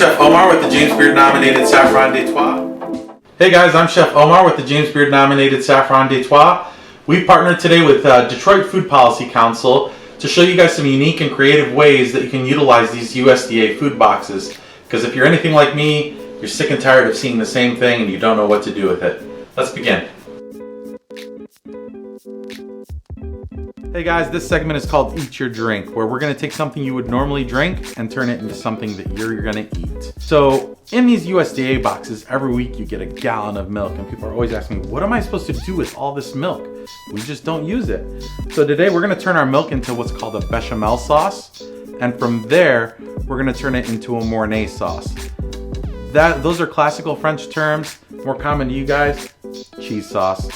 Chef Omar with the James Beard nominated Saffron des Trois. Hey guys, I'm Chef Omar with the James Beard nominated Saffron des Trois. We partnered today with Detroit Food Policy Council to show you guys some unique and creative ways that you can utilize these USDA food boxes. Because if you're anything like me, you're sick and tired of seeing the same thing and you don't know what to do with it. Let's begin. Hey guys, this segment is called Eat Your Drink, where we're gonna take something you would normally drink and turn it into something that you're gonna eat. So in these USDA boxes, every week you get a gallon of milk, and people are always asking me, what am I supposed to do with all this milk? We just don't use it. So today we're gonna turn our milk into what's called a bechamel sauce, and from there, we're gonna turn it into a Mornay sauce. Those are classical French terms. More common to you guys, cheese sauce.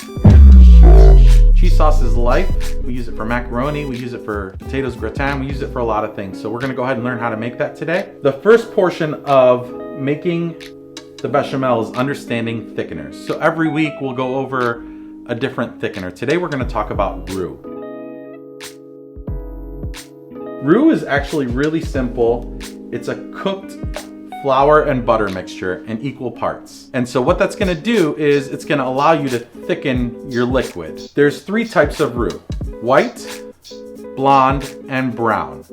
Cheese sauce is life. We use it for macaroni, we use it for potatoes gratin, we use it for a lot of things. So we're gonna go ahead and learn how to make that today. The first portion of making the bechamel is understanding thickeners. So every week we'll go over a different thickener. Today we're gonna talk about roux. Roux is actually really simple. It's a cooked flour and butter mixture in equal parts. And so what that's gonna do is it's gonna allow you to thicken your liquid. There's three types of roux: white, blonde, and brown.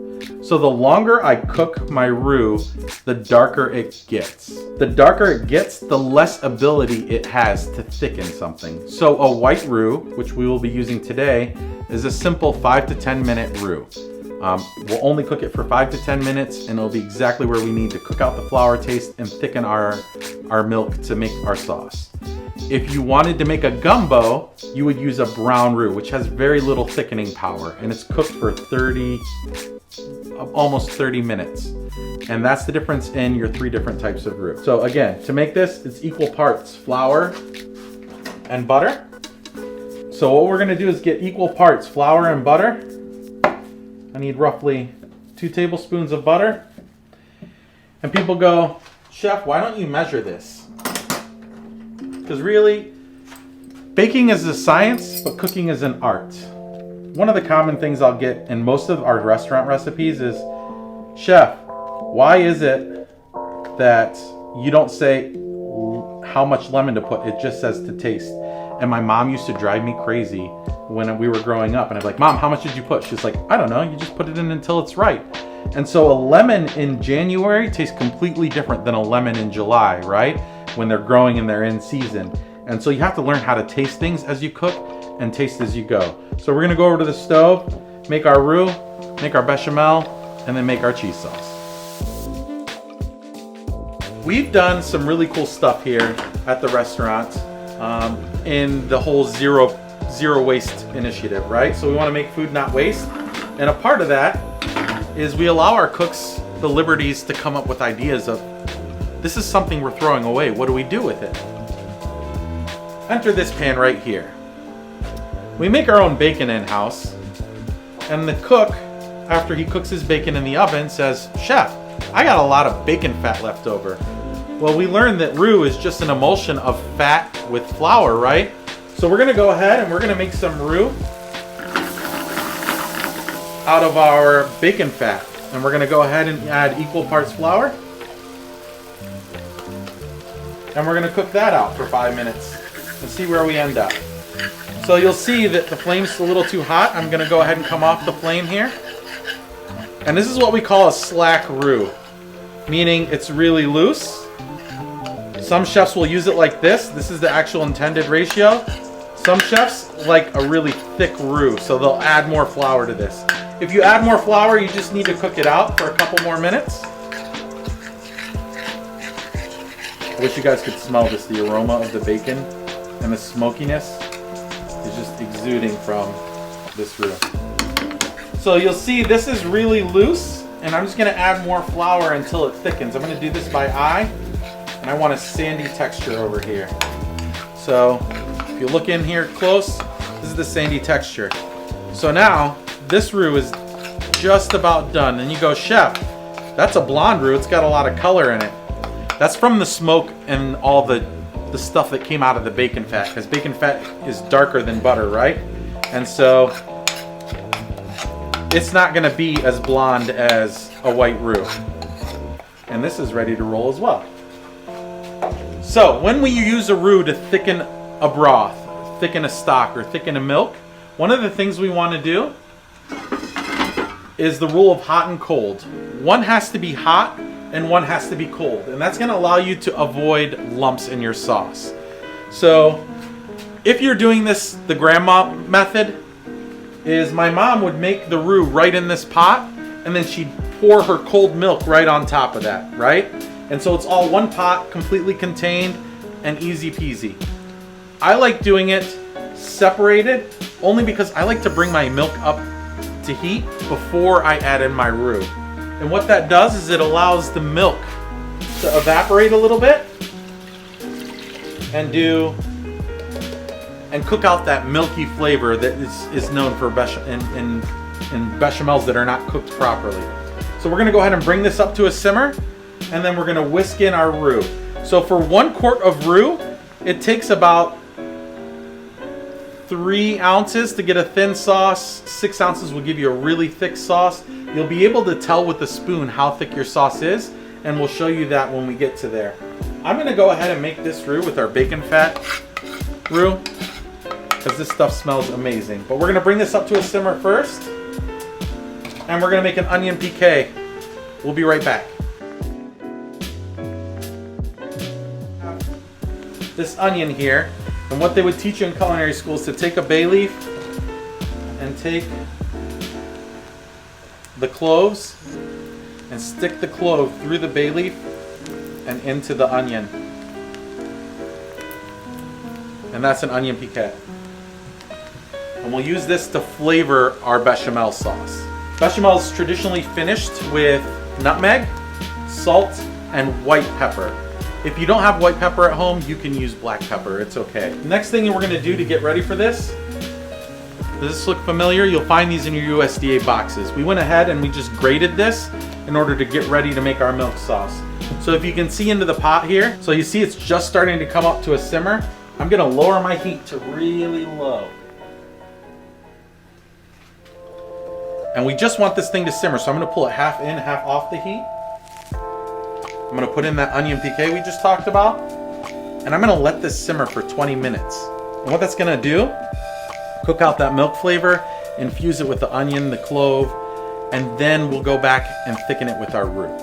So the longer I cook my roux, the darker it gets. The darker it gets, the less ability it has to thicken something. So a white roux, which we will be using today, is a simple 5 to 10 minute roux. We'll only cook it for 5 to 10 minutes and it'll be exactly where we need to cook out the flour taste and thicken our milk to make our sauce. If you wanted to make a gumbo, you would use a brown roux, which has very little thickening power, and it's cooked for almost 30 minutes. And that's the difference in your three different types of roux. So again, to make this, it's equal parts flour and butter. So what we're gonna do is get equal parts flour and butter. I need roughly 2 tablespoons of butter. And people go, Chef, why don't you measure this? Because really, baking is a science, but cooking is an art. One of the common things I'll get in most of our restaurant recipes is, Chef, why is it that you don't say how much lemon to put? It just says to taste. And my mom used to drive me crazy when we were growing up, and I'd be like, Mom, how much did you put? She's like, I don't know, you just put it in until it's right. And so a lemon in January tastes completely different than a lemon in July, right? When they're growing and they're in season. And so you have to learn how to taste things as you cook and taste as you go. So we're gonna go over to the stove, make our roux, make our bechamel, and then make our cheese sauce. We've done some really cool stuff here at the restaurant in the whole zero waste initiative, right? So we want to make food not waste, and a part of that is we allow our cooks the liberties to come up with ideas of, this is something we're throwing away, what do we do with it? Enter this pan right here. We make our own bacon in-house, and the cook, after he cooks his bacon in the oven, says, Chef, I got a lot of bacon fat left over. Well, we learned that roux is just an emulsion of fat with flour, right? So we're gonna go ahead and we're gonna make some roux out of our bacon fat. And we're gonna go ahead and add equal parts flour. And we're gonna cook that out for 5 minutes and see where we end up. So you'll see that the flame's a little too hot. I'm gonna go ahead and come off the flame here. And this is what we call a slack roux, meaning it's really loose. Some chefs will use it like this. This is the actual intended ratio. Some chefs like a really thick roux, so they'll add more flour to this. If you add more flour, you just need to cook it out for a couple more minutes. I wish you guys could smell this. The aroma of the bacon and the smokiness is just exuding from this roux. So you'll see this is really loose, and I'm just gonna add more flour until it thickens. I'm gonna do this by eye, and I want a sandy texture over here. So if you look in here close, this is the sandy texture. So now this roux is just about done. And you go, Chef, that's a blonde roux. It's got a lot of color in it. That's from the smoke and all the stuff that came out of the bacon fat, because bacon fat is darker than butter, right? And so it's not gonna be as blonde as a white roux. And this is ready to roll as well. So when we use a roux to thicken a broth, thicken a stock, or thicken a milk, one of the things we want to do is the rule of hot and cold. One has to be hot and one has to be cold. And that's going to allow you to avoid lumps in your sauce. So if you're doing this the grandma method, is my mom would make the roux right in this pot and then she'd pour her cold milk right on top of that, right? And so it's all one pot, completely contained and easy peasy. I like doing it separated only because I like to bring my milk up to heat before I add in my roux. And what that does is it allows the milk to evaporate a little bit and cook out that milky flavor that is known for in bechamels that are not cooked properly. So we're gonna go ahead and bring this up to a simmer, and then we're gonna whisk in our roux. So for 1 quart of roux, it takes about 3 ounces to get a thin sauce. 6 ounces will give you a really thick sauce. You'll be able to tell with the spoon how thick your sauce is, and we'll show you that when we get to there. I'm gonna go ahead and make this roux with our bacon fat roux, because this stuff smells amazing. But we're gonna bring this up to a simmer first, and we're gonna make an onion piqué. We'll be right back. This onion here, and what they would teach you in culinary school is to take a bay leaf and take the cloves and stick the clove through the bay leaf and into the onion. And that's an onion piqué. And we'll use this to flavor our bechamel sauce. Bechamel is traditionally finished with nutmeg, salt, and white pepper. If you don't have white pepper at home, you can use black pepper, it's okay. Next thing we're gonna do to get ready for this, does this look familiar? You'll find these in your USDA boxes. We went ahead and we just grated this in order to get ready to make our milk sauce. So if you can see into the pot here, so you see it's just starting to come up to a simmer. I'm gonna lower my heat to really low. And we just want this thing to simmer, so I'm gonna pull it half in, half off the heat. I'm gonna put in that onion piqué we just talked about, and I'm gonna let this simmer for 20 minutes. And what that's gonna do, cook out that milk flavor, infuse it with the onion, the clove, and then we'll go back and thicken it with our roux.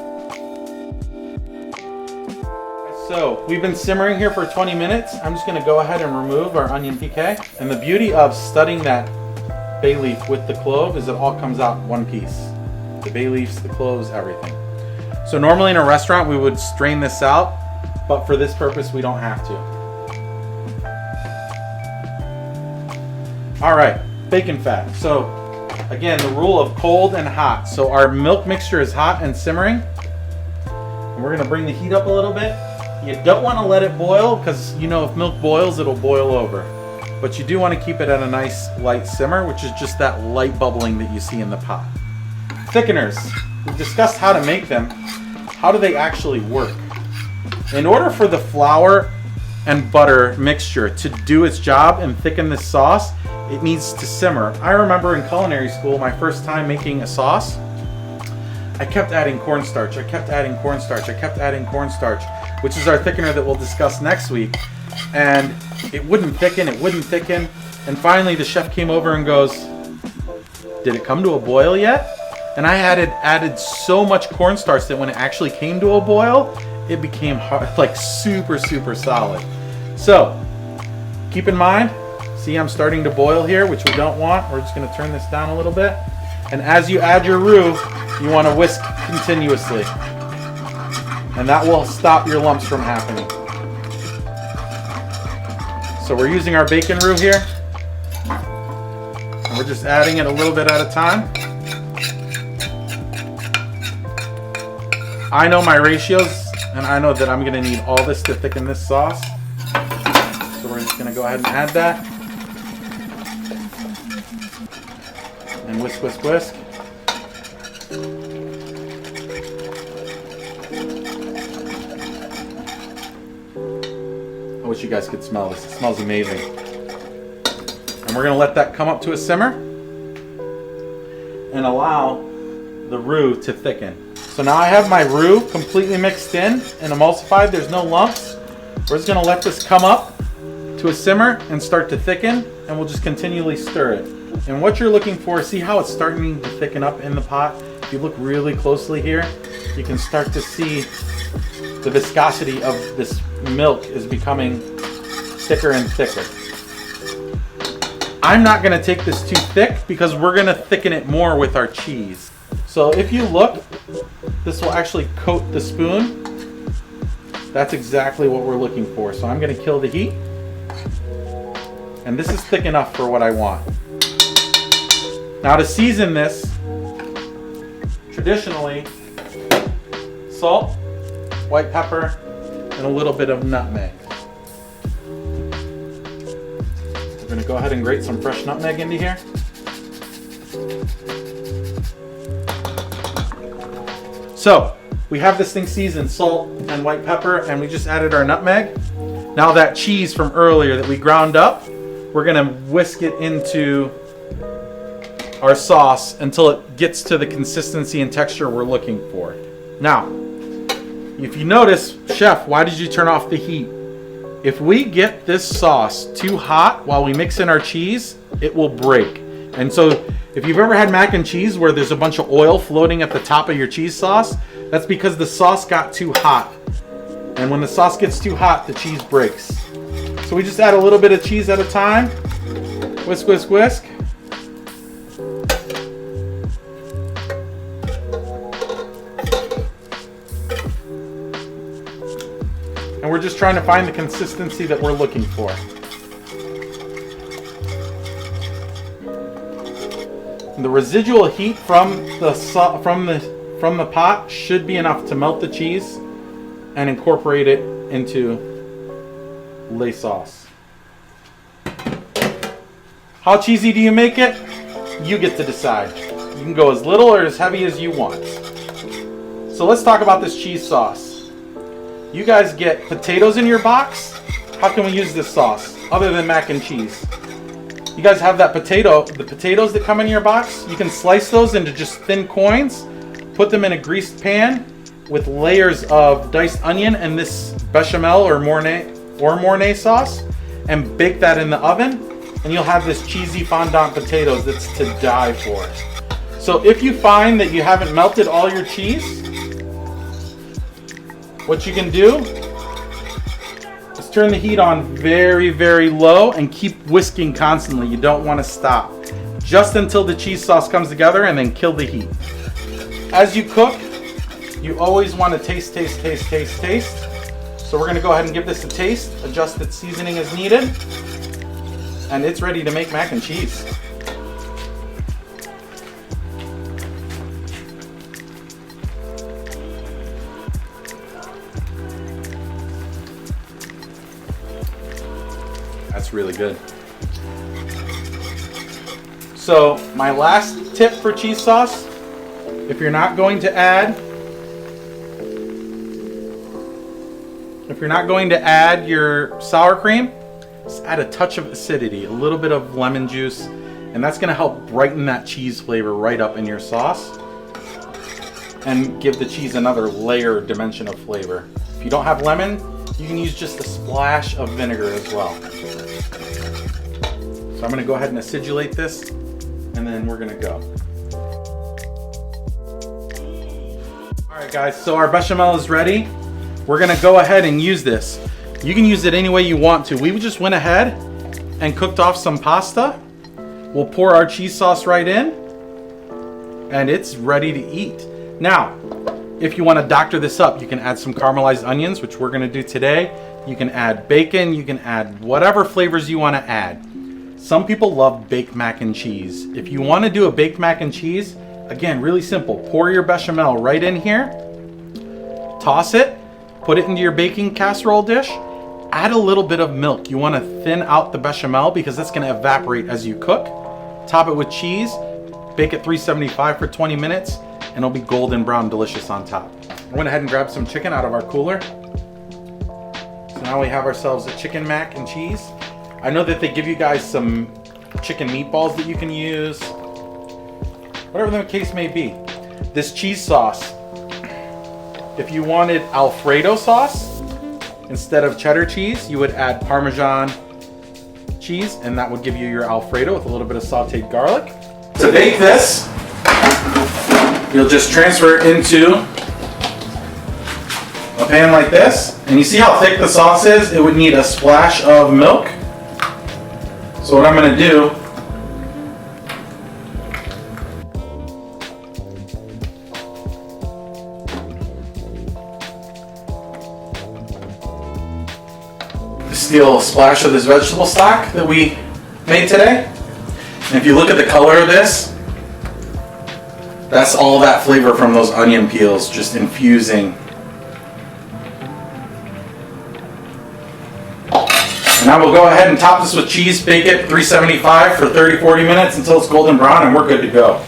So we've been simmering here for 20 minutes. I'm just gonna go ahead and remove our onion piqué. And the beauty of studding that bay leaf with the clove is it all comes out in one piece. The bay leaves, the cloves, everything. So normally in a restaurant we would strain this out, but for this purpose we don't have to. All right, bacon fat. So again, the rule of cold and hot. So our milk mixture is hot and simmering. And we're gonna bring the heat up a little bit. You don't wanna let it boil because you know if milk boils, it'll boil over. But you do wanna keep it at a nice light simmer, which is just that light bubbling that you see in the pot. Thickeners, we've discussed how to make them. How do they actually work? In order for the flour and butter mixture to do its job and thicken this sauce, it needs to simmer. I remember in culinary school, my first time making a sauce, I kept adding cornstarch, I kept adding cornstarch, I kept adding cornstarch, which is our thickener that we'll discuss next week. And it wouldn't thicken, and finally the chef came over and goes, "Did it come to a boil yet?" And I had added so much cornstarch that when it actually came to a boil, it became hard, like super solid. So keep in mind, see I'm starting to boil here, which we don't want. We're just gonna turn this down a little bit. And as you add your roux, you wanna whisk continuously. And that will stop your lumps from happening. So we're using our bacon roux here. And we're just adding it a little bit at a time. I know my ratios, and I know that I'm gonna need all this to thicken this sauce. So we're just gonna go ahead and add that. And whisk, whisk, whisk. I wish you guys could smell this. It smells amazing. And we're gonna let that come up to a simmer and allow the roux to thicken. So now I have my roux completely mixed in and emulsified. There's no lumps. We're just gonna let this come up to a simmer and start to thicken, and we'll just continually stir it. And what you're looking for, see how it's starting to thicken up in the pot? If you look really closely here, you can start to see the viscosity of this milk is becoming thicker and thicker. I'm not gonna take this too thick because we're gonna thicken it more with our cheese. So if you look, this will actually coat the spoon. That's exactly what we're looking for. So I'm gonna kill the heat. And this is thick enough for what I want. Now to season this, traditionally, salt, white pepper, and a little bit of nutmeg. We're gonna go ahead and grate some fresh nutmeg into here. So, we have this thing seasoned, salt and white pepper, and we just added our nutmeg. Now that cheese from earlier that we ground up, we're gonna whisk it into our sauce until it gets to the consistency and texture we're looking for. Now, if you notice, Chef, why did you turn off the heat? If we get this sauce too hot while we mix in our cheese, it will break. And so if you've ever had mac and cheese where there's a bunch of oil floating at the top of your cheese sauce, that's because the sauce got too hot. And when the sauce gets too hot, the cheese breaks. So we just add a little bit of cheese at a time. Whisk, whisk, whisk. And we're just trying to find the consistency that we're looking for. And the residual heat from the pot should be enough to melt the cheese and incorporate it into lay sauce. How cheesy do you make it? You get to decide. You can go as little or as heavy as you want. So let's talk about this cheese sauce. You guys get potatoes in your box. How can we use this sauce other than mac and cheese? You guys have that potato, the potatoes that come in your box. You can slice those into just thin coins, put them in a greased pan with layers of diced onion and this bechamel or Mornay sauce, and bake that in the oven, and you'll have this cheesy fondant potatoes that's to die for. So if you find that you haven't melted all your cheese, what you can do is turn the heat on very, very low and keep whisking constantly. You don't want to stop. Just until the cheese sauce comes together, and then kill the heat. As you cook, you always want to taste. So we're going to go ahead and give this a taste, adjust its seasoning as needed, and it's ready to make mac and cheese. That's really good. So my last tip for cheese sauce, if you're not going to add your sour cream, just add a touch of acidity, a little bit of lemon juice, and that's gonna help brighten that cheese flavor right up in your sauce and give the cheese another layer or dimension of flavor. If you don't have lemon, you can use just a splash of vinegar as well. So I'm gonna go ahead and acidulate this, and then we're gonna go. All right guys, so our bechamel is ready. We're gonna go ahead and use this. You can use it any way you want to. We just went ahead and cooked off some pasta. We'll pour our cheese sauce right in, and it's ready to eat. Now, if you want to doctor this up, you can add some caramelized onions, which we're going to do today. You can add bacon. You can add whatever flavors you want to add. Some people love baked mac and cheese. If you want to do a baked mac and cheese, again, really simple. Pour your bechamel right in here. Toss it. Put it into your baking casserole dish. Add a little bit of milk. You want to thin out the bechamel because that's going to evaporate as you cook. Top it with cheese. Bake at 375 for 20 minutes. And it'll be golden brown delicious on top. I went ahead and grabbed some chicken out of our cooler. So now we have ourselves a chicken mac and cheese. I know that they give you guys some chicken meatballs that you can use. Whatever the case may be. This cheese sauce If you wanted Alfredo sauce, instead of cheddar cheese, you would add Parmesan cheese, and that would give you your Alfredo with a little bit of sauteed garlic. To bake this, you'll just transfer it into a pan like this. And you see how thick the sauce is? It would need a splash of milk. So what I'm going to do is steal a splash of this vegetable stock that we made today. And if you look at the color of this, that's all that flavor from those onion peels just infusing. And I will go ahead and top this with cheese, bake it 375 for 30-40 minutes until it's golden brown, and we're good to go.